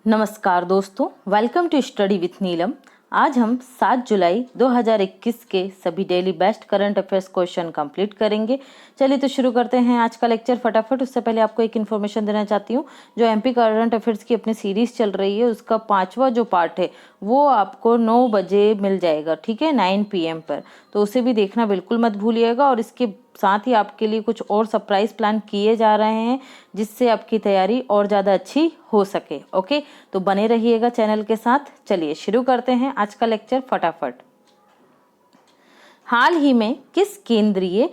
नमस्कार दोस्तों, welcome to study with नीलम। आज हम 7 जुलाई 2021 के सभी daily best current affairs question complete करेंगे। चलिए तो शुरू करते हैं आज का लेक्चर फटाफट। उससे पहले आपको एक इन्फॉर्मेशन देना चाहती हूँ। जो एमपी करंट अफेयर्स की अपनी सीरीज चल रही है उसका 5वां जो पार्ट है वो आपको 9 बजे मिल जाएगा, ठीक है, 9 PM पर। तो उसे भी देखना बिल्कुल मत भूलिएगा। और इसके साथ ही आपके लिए कुछ और सरप्राइज प्लान किए जा रहे हैं जिससे आपकी तैयारी और ज़्यादा अच्छी हो सके। ओके, तो बने रहिएगा चैनल के साथ। चलिए शुरू करते हैं आज का लेक्चर फटाफट। हाल ही में किस केंद्रीय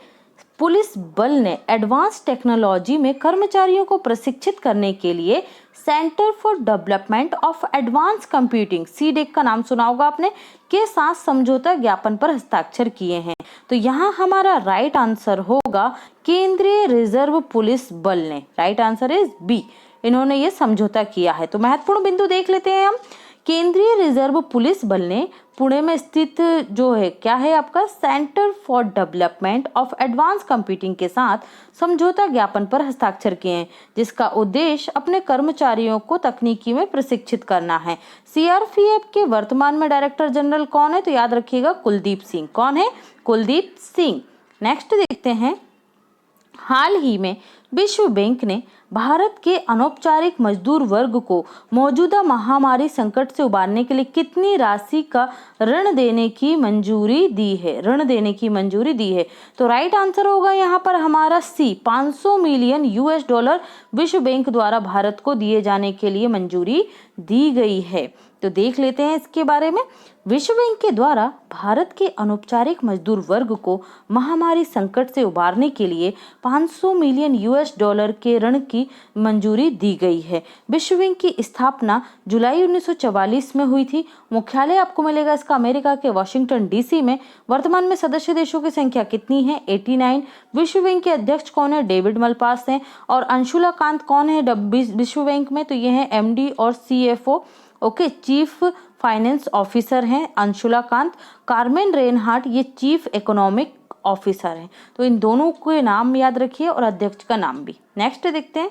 पुलिस बल ने एडवांस टेक्नोलॉजी में कर्मचारियों को प्रशिक्षित करने के लिए centre for development of advance computing (CDAC) का नाम सुना होगा आपने, के साथ समझौता ज्ञापन पर हस्ताक्षर किए हैं? तो यहाँ हमारा राइट आंसर होगा केंद्रीय रिजर्व पुलिस बल ने। राइट आंसर इज बी, इन्होंने ये समझौता किया है। तो महत्वपूर्ण बिंदु देख लेते हैं हम। केंद्रीय रिजर्व पुलिस बल ने पुणे में स्थित जो है क्या है आपका centre for development of advance computing के साथ समझौता ज्ञापन पर हस्ताक्षर किए हैं, जिसका उद्देश्य अपने कर्मचारियों को तकनीकी में प्रशिक्षित करना है। सीआरपीएफ के वर्तमान में डायरेक्टर जनरल कौन है? तो याद रखिएगा कुलदीप सिंह। कौन है? कुलदीप सिंह। नेक्स्ट देखते हैं। हाल ही में विश्व बैंक ने भारत के अनौपचारिक मजदूर वर्ग को मौजूदा महामारी संकट से उबारने के लिए कितनी राशि का ऋण देने की मंजूरी दी है? तो राइट आंसर होगा यहाँ पर हमारा सी, $500 मिलियन विश्व बैंक द्वारा भारत को दिए जाने के लिए मंजूरी दी गई है। तो देख लेते हैं इसके बारे में। विश्व बैंक के द्वारा भारत के अनौपचारिक मजदूर वर्ग को महामारी संकट से उबारने के लिए $500 मिलियन के ऋण की मंजूरी दी गई है। विश्व बैंक की स्थापना जुलाई 1944 में हुई थी। मुख्यालय आपको मिलेगा इसका अमेरिका के वाशिंगटन डीसी में। वर्तमान में सदस्य देशों की संख्या कितनी है? 89। विश्व बैंक के अध्यक्ष कौन है? डेविड मलपास हैं। और अंशुला कांत कौन है विश्व बैंक में? तो ये है MD और CFO, okay, chief finance officer हैं अंशुला कांत। कार्मेन रेनहार्ट ये चीफ इकोनॉमिक ऑफिसर हैं। तो इन दोनों के नाम याद रखिए और अध्यक्ष का नाम भी। नेक्स्ट देखते हैं।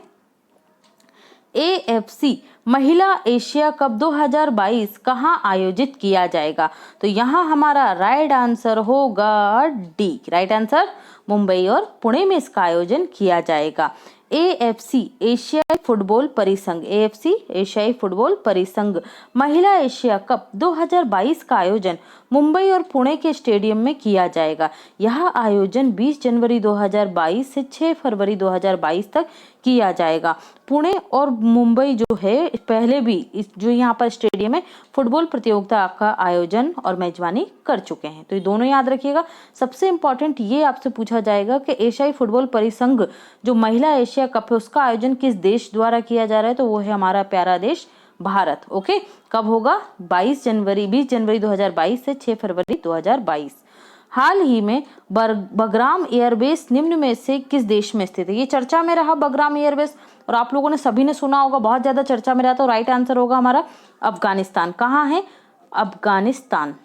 AFC महिला एशिया कप 2022 कहाँ आयोजित किया जाएगा? तो यहाँ हमारा राइट आंसर होगा डी। राइट आंसर मुंबई और पुणे में इसका आयोजन किया जाएगा। AFC एशियाई फुटबॉल परिसंघ, AFC एशियाई फुटबॉल परिसंघ महिला एशिया कप 2022 का आयोजन मुंबई और पुणे के स्टेडियम में किया जाएगा। यह आयोजन 20 जनवरी 2022 से 6 फरवरी 2022 तक किया जाएगा। पुणे और मुंबई जो है पहले भी जो यहाँ पर स्टेडियम है फुटबॉल प्रतियोगिता का आयोजन और मेजबानी कर चुके हैं। तो ये दोनों याद रखिएगा। सबसे इम्पोर्टेंट ये आपसे पूछा जाएगा कि एशियाई फुटबॉल परिसंघ जो महिला एशिया कप है उसका आयोजन किस देश द्वारा किया जा रहा है? तो वो है हमारा प्यारा देश भारत। ओके, कब होगा? 20 जनवरी 2022 से 6 फरवरी 2022। हाल ही में बगराम एयरबेस निम्न में से किस देश में स्थित है? ये चर्चा में रहा बगराम एयरबेस और आप लोगों ने सभी ने सुना होगा, बहुत ज्यादा चर्चा में रहा। तो राइट आंसर होगा हमारा अफगानिस्तान। कहाँ है? अफगानिस्तान।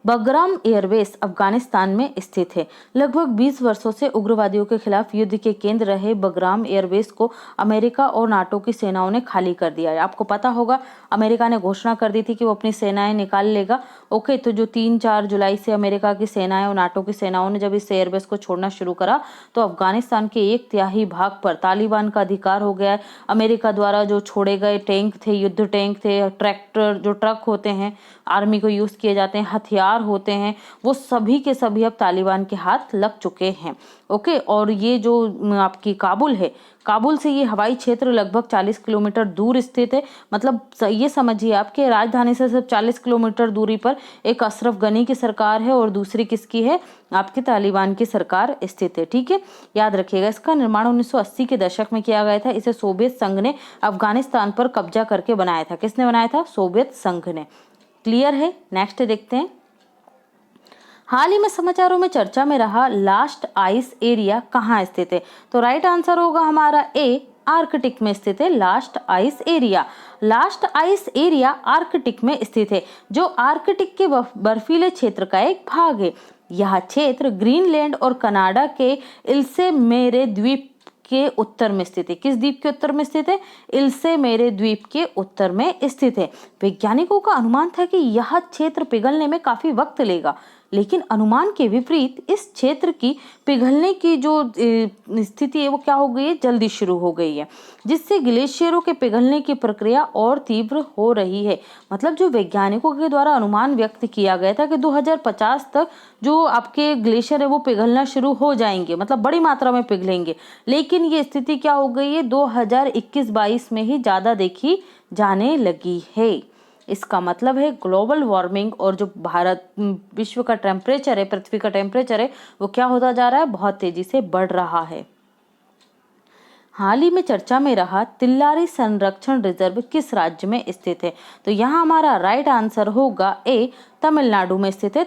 बगराम एयरबेस अफगानिस्तान में स्थित है। लगभग 20 वर्षों से उग्रवादियों के खिलाफ युद्ध के केंद्र रहे बगराम एयरबेस को अमेरिका और नाटो की सेनाओं ने खाली कर दिया है। आपको पता होगा अमेरिका ने घोषणा कर दी थी कि वो अपनी सेनाएं निकाल लेगा। ओके, तो जो 3-4 जुलाई से अमेरिका की सेनाएं और नाटो की सेनाओं ने जब इस एयरबेस को छोड़ना शुरू करा तो अफगानिस्तान के 1/3 भाग पर तालिबान का अधिकार हो गया है। अमेरिका द्वारा जो छोड़े गए टैंक थे, युद्ध टैंक थे, ट्रैक्टर जो ट्रक होते हैं आर्मी को यूज किए जाते हैं, हथियार होते हैं, वो सभी के सभी अब तालिबान के हाथ लग चुके हैं। ओके, और ये जो आपकी काबुल है, काबुल से ये हवाई क्षेत्र लगभग 40 किलोमीटर दूर स्थित है। मतलब ये समझिए आपके राजधानी से सिर्फ 40 किलोमीटर दूरी पर एक अशरफ गनी की सरकार है और दूसरी किसकी है? आपकी तालिबान की सरकार स्थित है। ठीक है, याद रखिएगा। इसका निर्माण 1980 के दशक में किया गया था। इसे सोवियत संघ ने अफगानिस्तान पर कब्जा करके बनाया था। किसने बनाया था? सोवियत संघ ने। क्लियर है? नेक्स्ट देखते हैं। हाल ही में समाचारों में चर्चा में रहा लास्ट आइस एरिया कहाँ स्थित है? तो राइट आंसर होगा हमारा ए, आर्कटिक में स्थित है last ice area. Last ice area Arctic में स्थित है, जो आर्कटिक के बर्फीले क्षेत्र का एक भाग है। यह क्षेत्र ग्रीनलैंड और कनाडा के इल्से मेरे द्वीप के उत्तर में स्थित है। किस द्वीप के उत्तर में स्थित है? इल्से मेरे द्वीप के उत्तर में स्थित है। वैज्ञानिकों का अनुमान था कि यह क्षेत्र पिघलने में काफी वक्त लेगा, लेकिन अनुमान के विपरीत इस क्षेत्र की पिघलने की जो स्थिति है वो क्या हो गई है? जल्दी शुरू हो गई है, जिससे ग्लेशियरों के पिघलने की प्रक्रिया और तीव्र हो रही है। मतलब जो वैज्ञानिकों के द्वारा अनुमान व्यक्त किया गया था कि 2050 तक जो आपके ग्लेशियर है वो पिघलना शुरू हो जाएंगे, मतलब बड़ी मात्रा में पिघलेंगे, लेकिन ये स्थिति क्या हो गई है? 2021-22 में ही ज्यादा देखी जाने लगी है। इसका मतलब है ग्लोबल वार्मिंग और जो विश्व का टेम्परेचर है, पृथ्वी का टेम्परेचर है, वो क्या होता जा रहा है? बहुत तेजी से बढ़ रहा है। हाल ही में चर्चा में रहा तिल्लारी संरक्षण रिजर्व किस राज्य में स्थित है? तो यहाँ हमारा राइट आंसर होगा ए, तमिलनाडु में स्थित है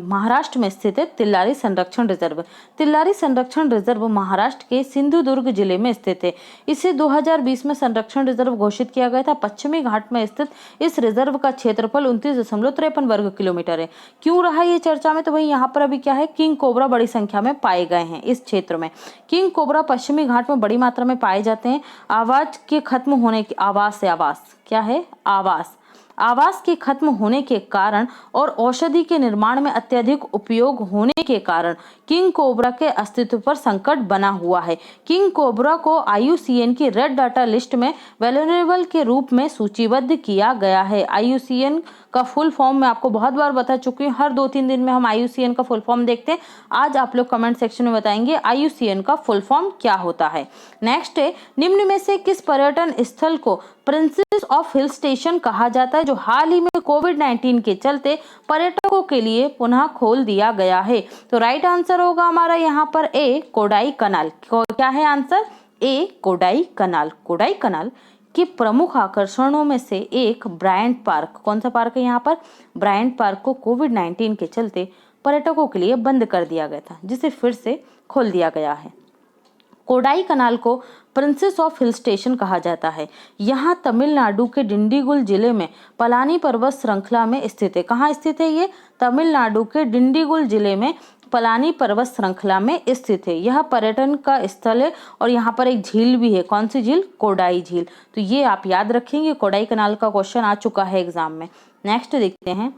महाराष्ट्र में स्थित है तिल्लारी संरक्षण रिजर्व। तिल्लारी संरक्षण रिजर्व महाराष्ट्र के सिंधुदुर्ग जिले में स्थित है। इसे 2020 में संरक्षण रिजर्व घोषित किया गया था। पश्चिमी घाट में स्थित इस रिजर्व का क्षेत्रफल 29.53 वर्ग किलोमीटर है। क्यों रहा ये चर्चा में? तो भाई यहाँ पर अभी क्या है, किंग कोबरा बड़ी संख्या में पाए गए हैं इस क्षेत्र में। किंग कोबरा पश्चिमी घाट में बड़ी मात्रा में पाए जाते हैं। आवास के खत्म होने के कारण और औषधि के निर्माण में अत्यधिक उपयोग होने के कारण किंग कोबरा के अस्तित्व पर संकट बना हुआ है। किंग कोबरा को IUCN की रेड डाटा लिस्ट में वल्नरेबल के रूप में सूचीबद्ध किया गया है। IUCN का फुल फॉर्म मैं आपको बहुत बार बता चुकी हूँ, हर 2-3 दिन में हम IUCN का फुल फॉर्म देखते हैं। आज आप लोग कमेंट सेक्शन में बताएंगे IUCN का फुल फॉर्म क्या होता है। नेक्स्ट है, निम्न में से किस पर्यटन स्थल को प्रिंसेस ऑफ हिल स्टेशन कहा जाता है, जो हाल ही में कोविड-19 के चलते पर्यटकों के लिए पुनः खोल दिया गया है? तो राइट आंसर होगा हमारा यहाँ पर ए, कोडाई कनाल। क्या है आंसर? ए, कोडाई कनाल। कोडाई कनाल के प्रमुख आकर्षणों में से एक ब्रायंट पार्क। कौन सा पार्क है यहाँ पर? ब्रायंट पार्क को कोविड-19 के चलते पर्यटकों के लिए बंद कर दिया गया था, जिसे फिर से खोल दिया गया है। कोडाई कनाल को प्रिंसेस ऑफ हिल स्टेशन कहा जाता है। यहाँ तमिलनाडु के डिंडीगुल जिले में पलानी पर्वत श्रृंखला में स्थित है। कहाँ स्थित है ये? तमिलनाडु के डिंडीगुल जिले में पलानी पर्वत श्रृंखला में स्थित है। यह पर्यटन का स्थल है और यहाँ पर एक झील भी है। कौन सी झील? कोडाई झील। तो ये आप याद रखेंगे, कोडाई कनाल का क्वेश्चन आ चुका है एग्जाम में। नेक्स्ट देखते हैं,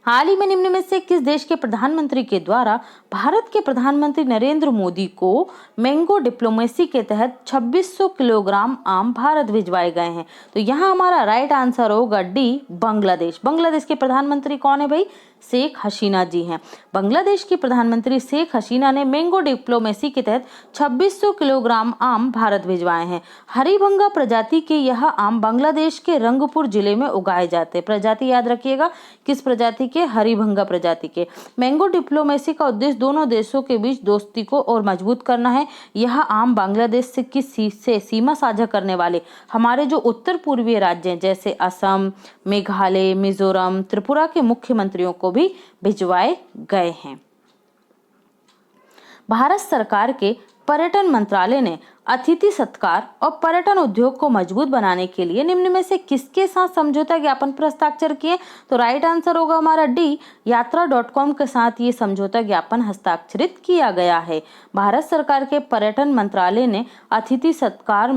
हाल ही में निम्न में से किस देश के प्रधानमंत्री के द्वारा भारत के प्रधानमंत्री नरेंद्र मोदी को मैंगो डिप्लोमेसी के तहत 2600 किलोग्राम आम भारत भिजवाए गए हैं? तो यहाँ हमारा राइट आंसर होगा डी, बांग्लादेश। बांग्लादेश के प्रधानमंत्री कौन है भाई? शेख हसीना जी हैं। बांग्लादेश की प्रधानमंत्री शेख हसीना ने मैंगो डिप्लोमेसी के तहत 2600 किलोग्राम आम भारत भिजवाए हैं। हरिभंगा प्रजाति के यह आम बांग्लादेश के रंगपुर जिले में उगाए जाते हैं। प्रजाति याद रखिएगा, किस प्रजाति के? हरिभंगा प्रजाति के। मैंगो डिप्लोमेसी का उद्देश्य दोनों देशों के बीच दोस्ती को और मजबूत करना है। यह आम बांग्लादेश से सीमा साझा करने वाले हमारे जो उत्तर पूर्वीय राज्य हैं, जैसे असम, मेघालय, मिजोरम, त्रिपुरा के मुख्यमंत्रियों को भी भिजवाए गए हैं। भारत सरकार के पर्यटन मंत्रालय ने अतिथि सत्कार और पर्यटन उद्योग को मजबूत बनाने के लिए निम्न में से किसके साथ समझौता ज्ञापन पर हस्ताक्षर किए? तो राइट आंसर होगा हमारा डी, यात्रा.com के साथ ये समझौता ज्ञापन हस्ताक्षरित किया गया है। भारत सरकार के पर्यटन मंत्रालय ने अतिथि सत्कारों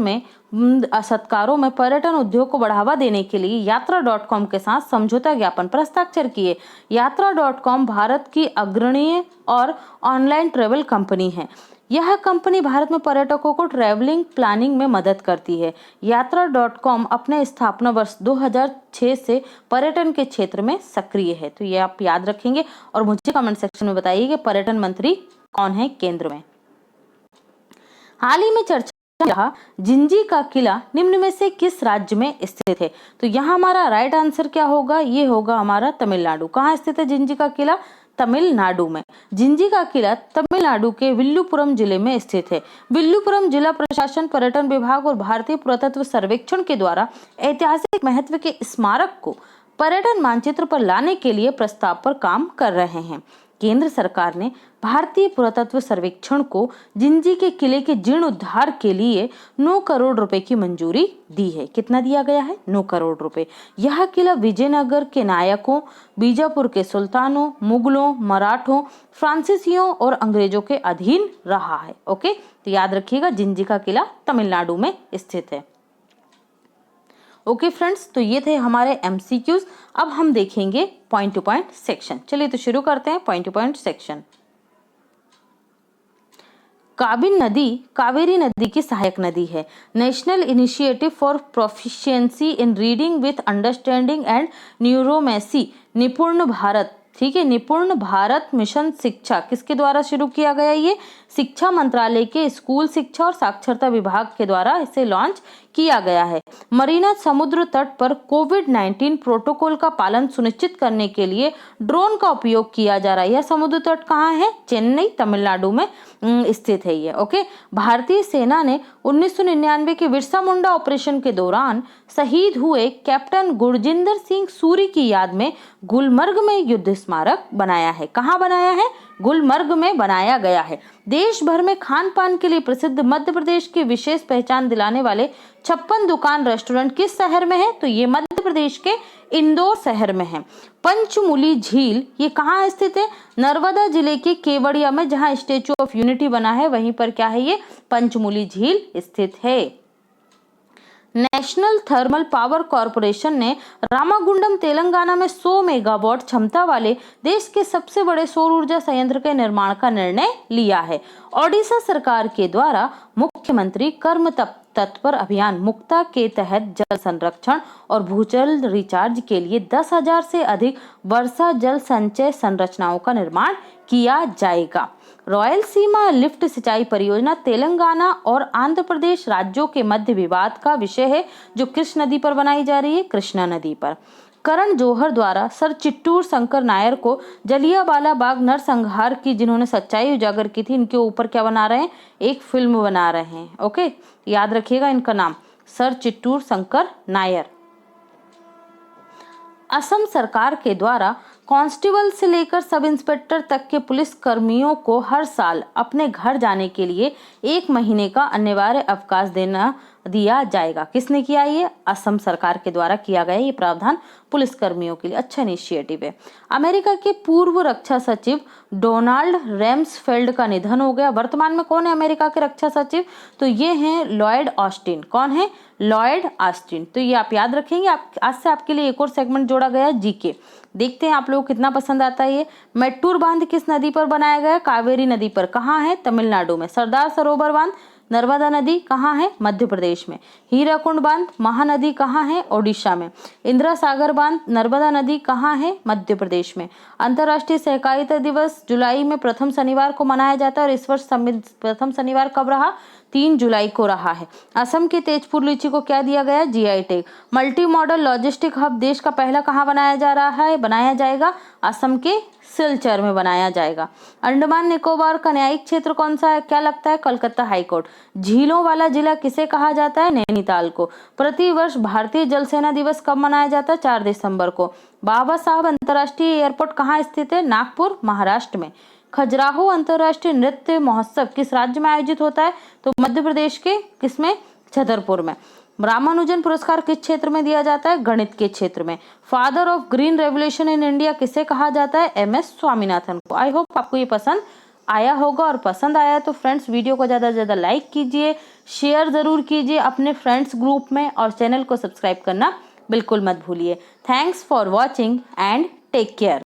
में पर्यटन उद्योग को बढ़ावा देने के लिए यात्रा.com के साथ समझौता ज्ञापन पर हस्ताक्षर किए। यात्रा.com भारत की अग्रणी और ऑनलाइन ट्रेवल कंपनी है। यह कंपनी भारत में पर्यटकों को ट्रैवलिंग प्लानिंग में मदद करती है। यात्रा.com अपने स्थापना वर्ष 2006 से पर्यटन के क्षेत्र में सक्रिय है। तो ये आप याद रखेंगे और मुझे कमेंट सेक्शन में बताइए कि पर्यटन मंत्री कौन है केंद्र में। हाल ही में चर्चा रहा जिंजी का किला निम्न में से किस राज्य में स्थित है? तो यहाँ हमारा राइट आंसर क्या होगा? ये होगा हमारा तमिलनाडु। कहाँ स्थित है जिंजी का किला? तमिलनाडु में। जिंजी का किला तमिलनाडु के विल्लुपुरम जिले में स्थित है। विल्लुपुरम जिला प्रशासन, पर्यटन विभाग और भारतीय पुरातत्व सर्वेक्षण के द्वारा ऐतिहासिक महत्व के स्मारक को पर्यटन मानचित्र पर लाने के लिए प्रस्ताव पर काम कर रहे हैं। केंद्र सरकार ने भारतीय पुरातत्व सर्वेक्षण को जिंजी के किले के जीर्णोद्धार के लिए 9 करोड़ रुपए की मंजूरी दी है। कितना दिया गया है? 9 करोड़ रुपए। यह किला विजयनगर के नायकों, बीजापुर के सुल्तानों, मुगलों, मराठों, फ्रांसीसियों और अंग्रेजों के अधीन रहा है। ओके, तो याद रखिएगा जिंजी का किला तमिलनाडु में स्थित है। ओके फ्रेंड्स, तो ये थे हमारे एमसीक्यूज। अब हम देखेंगे पॉइंट टू पॉइंट सेक्शन। चलिए तो शुरू करते हैं point two point section. Kaveri नदी की सहायक नदी है। National initiative for proficiency in reading with understanding and numeracy NIPUN Bharat, ठीक है, निपुण भारत मिशन शिक्षा किसके द्वारा शुरू किया गया? ये शिक्षा मंत्रालय के स्कूल शिक्षा और साक्षरता विभाग के द्वारा इसे लॉन्च किया गया है। मरीना समुद्र तट पर कोविड-19 प्रोटोकॉल का पालन सुनिश्चित करने के लिए ड्रोन का उपयोग किया जा रहा है। यह समुद्र तट कहाँ है? चेन्नई, तमिलनाडु में स्थित है ये। ओके, भारतीय सेना ने 1999 के बिरसा मुंडा ऑपरेशन के दौरान शहीद हुए कैप्टन गुरजिंदर सिंह सूरी की याद में गुलमर्ग में युद्ध स्मारक बनाया है। कहाँ बनाया है? गुलमर्ग में बनाया गया है। देश भर में खान पान के लिए प्रसिद्ध मध्य प्रदेश की विशेष पहचान दिलाने वाले 56 दुकान रेस्टोरेंट किस शहर में है? तो ये मध्य प्रदेश के इंदौर शहर में है। पंचमुली झील ये कहाँ स्थित है? नर्मदा जिले के केवड़िया में, जहाँ स्टेचू ऑफ यूनिटी बना है वहीं पर क्या है? ये पंचमुली झील स्थित है। नेशनल थर्मल पावर कॉरपोरेशन ने रामागुंडम तेलंगाना में 100 मेगावाट क्षमता वाले देश के सबसे बड़े सौर ऊर्जा संयंत्र के निर्माण का निर्णय लिया है। ओडिशा सरकार के द्वारा मुख्यमंत्री कर्म तत्पर अभियान मुक्ता के तहत जल संरक्षण और भूजल रिचार्ज के लिए 10,000 से अधिक वर्षा जल संचय संरचनाओं का निर्माण किया जाएगा। रॉयल सीमा लिफ्ट सिंचाई परियोजना तेलंगाना और आंध्र प्रदेश राज्यों के मध्य विवाद का विषय है, जो किस नदी पर बनाई जा रही है? कृष्णा नदी पर। करण जौहर द्वारा सर चिट्टूर शंकर नायर को जलियांवाला बाग नरसंहार की जिन्होंने सच्चाई उजागर की थी, इनके ऊपर क्या बना रहे हैं? एक फिल्म बना रहे हैं। ओके, याद रखिएगा इनका नाम, सर चिट्टूर शंकर नायर। असम सरकार के द्वारा कांस्टेबल से लेकर सब इंस्पेक्टर तक के पुलिस कर्मियों को हर साल अपने घर जाने के लिए 1 महीने का अनिवार्य अवकाश दिया जाएगा। किसने किया? ये असम सरकार के द्वारा किया गया ये प्रावधान पुलिस कर्मियों के लिए। अच्छा इनिशिएटिव है। अमेरिका के पूर्व रक्षा सचिव डोनाल्ड रम्सफेल्ड का निधन हो गया। वर्तमान में कौन है अमेरिका के रक्षा सचिव? तो ये हैं लॉयड ऑस्टिन। कौन है? Lloyd Austin. तो ये आप याद रखेंगे। आज से आपके लिए एक और सेगमेंट जोड़ा गया जीके। देखते हैं आप लोगों को कितना पसंद आता है ये। मेट्टूर बांध किस नदी पर बनाया गया? कावेरी नदी पर। कहाँ है? तमिलनाडु में। सरदार सरोवर बांध नर्मदा नदी कहाँ है? मध्य प्रदेश में। हीराकुंड बांध महानदी कहाँ है? ओडिशा में। इंदिरा सागर बांध नर्मदा नदी कहाँ है? मध्य प्रदेश में। अंतर्राष्ट्रीय सहकारिता दिवस जुलाई में प्रथम शनिवार को मनाया जाता है और इस वर्ष प्रथम शनिवार कब रहा? 3 जुलाई को रहा है। असम के तेजपुर लीची को क्या दिया गया? GI tag. Multi modal logistic hub देश का पहला कहाँ बनाया जा रहा है? बनाया जाएगा असम के सिलचर में बनाया जाएगा। अंडमान निकोबार का न्यायिक क्षेत्र कौन सा है? क्या लगता है? कलकत्ता हाईकोर्ट। झीलों वाला जिला किसे कहा जाता है? नैनीताल को। प्रतिवर्ष भारतीय जल सेना दिवस कब मनाया जाता है? 4 दिसंबर को। बाबा साहब अंतर्राष्ट्रीय एयरपोर्ट कहाँ स्थित है? नागपुर, महाराष्ट्र में। खजुराहो अंतर्राष्ट्रीय नृत्य महोत्सव किस राज्य में आयोजित होता है? तो मध्य प्रदेश के किसमें? छतरपुर में। रामानुजन पुरस्कार किस क्षेत्र में दिया जाता है? गणित के क्षेत्र में। Father of green revolution in India किसे कहा जाता है? MS स्वामीनाथन को। आई होप आपको ये पसंद आया होगा, और पसंद आया तो फ्रेंड्स वीडियो को ज़्यादा से ज़्यादा लाइक कीजिए, शेयर ज़रूर कीजिए अपने फ्रेंड्स ग्रुप में, और चैनल को सब्सक्राइब करना बिल्कुल मत भूलिए। Thanks for watching and take care.